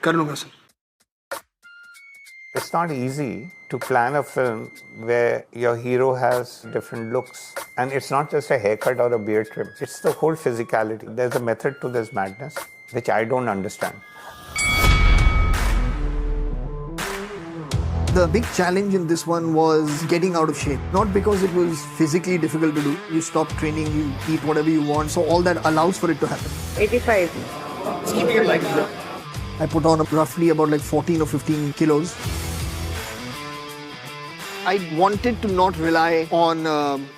कर लूँगा sir. It's not easy to plan a film where your hero has different looks. And it's not just a haircut or a beard trim. It's the whole physicality. There's a method to this madness, which I don't understand. The big challenge in this one was getting out of shape. Not because it was physically difficult to do. You stop training, you eat whatever you want. So all that allows for it to happen. 85. Keeping it like that. I put on roughly about like 14 or 15 kilos. I wanted to not rely on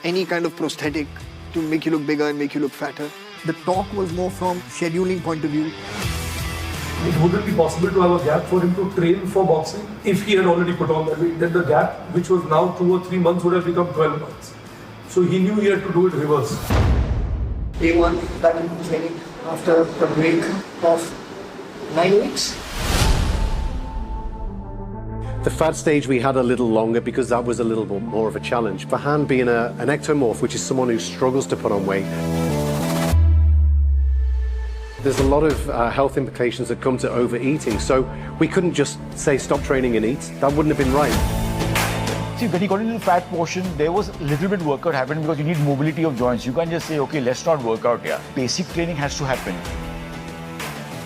any kind of prosthetic to make you look bigger and make you look fatter. The talk was more from scheduling point of view. It wouldn't be possible to have a gap for him to train for boxing if he had already put on that weight. Then the gap, which was now 2 or 3 months, would have become 12 months. So he knew he had to do it reverse. Day one, back in training after a break of 9 weeks. The fat stage we had a little longer because that was a little bit more of a challenge. Farhan being an ectomorph, which is someone who struggles to put on weight, there's a lot of health implications that come to overeating. So we couldn't just say stop training and eat. That wouldn't have been right. See, when he got into the fat portion, there was a little bit workout happening because you need mobility of joints. You can't just say, okay, let's not work out here. Basic training has to happen.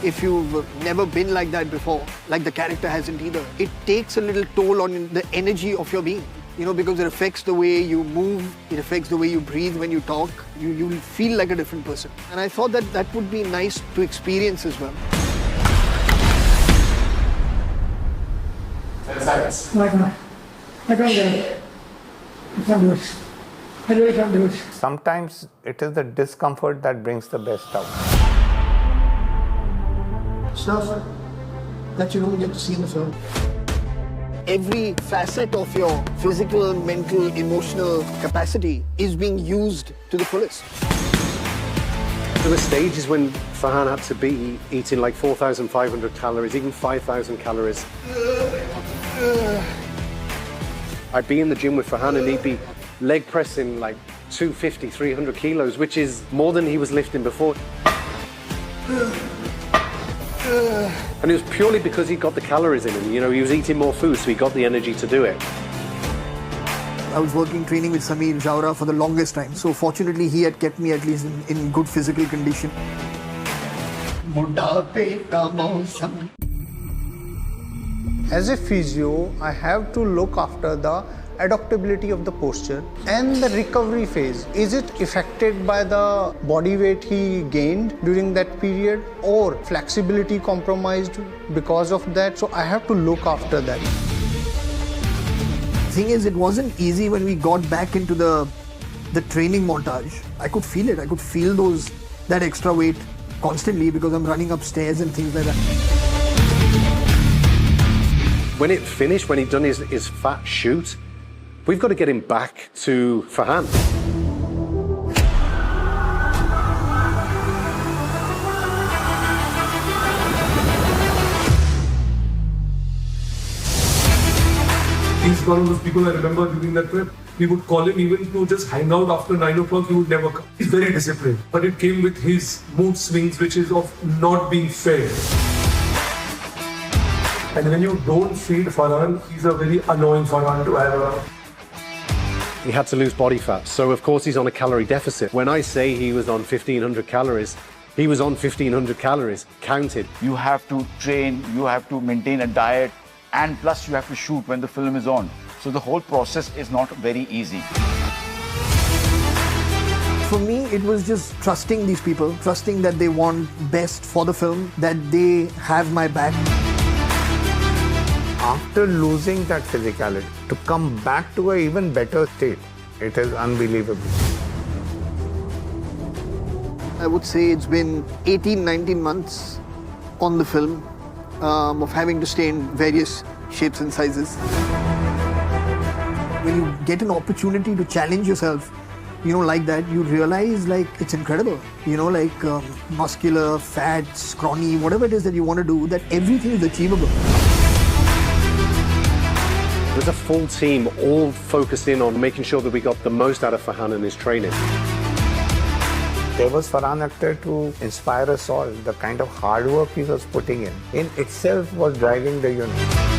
If you've never been like that before, like the character hasn't either, it takes a little toll on the energy of your being. You know, because it affects the way you move, it affects the way you breathe when you talk. You will feel like a different person. And I thought that that would be nice to experience as well. I can't do it. I can't do it. I really can't do it. Sometimes it is the discomfort that brings the best out. Stuff that you don't get to see in the film. Every facet of your physical, mental, emotional capacity is being used to the fullest. There were stages when Farhan had to be eating like 4,500 calories, even 5,000 calories. I'd be in the gym with Farhan and he'd be leg pressing like 250, 300 kilos, which is more than he was lifting before. And it was purely because he got the calories in him. You know, he was eating more food, so he got the energy to do it. I was training with Sameer Jawra for the longest time. So fortunately, he had kept me at least in good physical condition. As a physio, I have to look after the adaptability of the posture and the recovery phase. Is it affected by the body weight he gained during that period or flexibility compromised because of that? So I have to look after that. Thing is, it wasn't easy when we got back into the training montage. I could feel it. I could feel that extra weight constantly because I'm running upstairs and things like that. When it finished, when he'd done his fat shoot, we've got to get him back to Farhan. He's one of those people I remember during that trip. We would call him even to just hang out after 9 o'clock, he would never come. He's very disciplined. But it came with his mood swings, which is of not being fair. And when you don't feed Farhan, he's a very annoying Farhan to have around. He had to lose body fat, so of course he's on a calorie deficit. When I say he was on 1,500 calories, he was on 1,500 calories, counted. You have to train, you have to maintain a diet, and plus you have to shoot when the film is on. So the whole process is not very easy. For me, it was just trusting these people, trusting that they want best for the film, that they have my back. After losing that physicality, to come back to an even better state, it is unbelievable. I would say it's been 18, 19 months on the film of having to stay in various shapes and sizes. When you get an opportunity to challenge yourself, like that, you realize like it's incredible. Muscular, fat, scrawny, whatever it is that you want to do, that everything is achievable. There's a full team all focused in on making sure that we got the most out of Farhan and his training. There was Farhan Akhtar to inspire us all. The kind of hard work he was putting in itself was driving the unit.